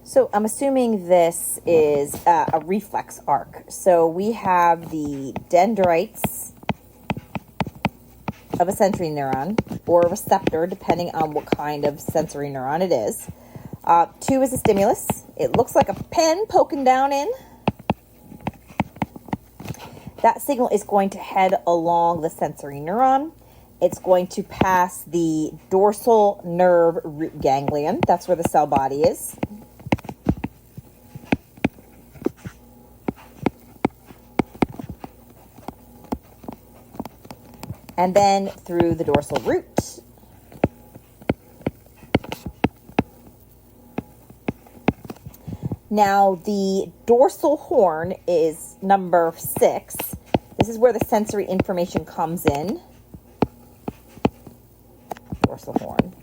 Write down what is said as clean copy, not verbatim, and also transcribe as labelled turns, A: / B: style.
A: So I'm assuming this is a reflex arc. So we have the dendrites of a sensory neuron or a receptor, depending on what kind of sensory neuron it is. 2 is a stimulus. It looks like a pen poking down in. That signal is going to head along the sensory neuron. It's going to pass the dorsal nerve root ganglion. That's where the cell body is. And then through the dorsal root. Now, the dorsal horn is number 6. This is where the sensory information comes in. Dorsal horn.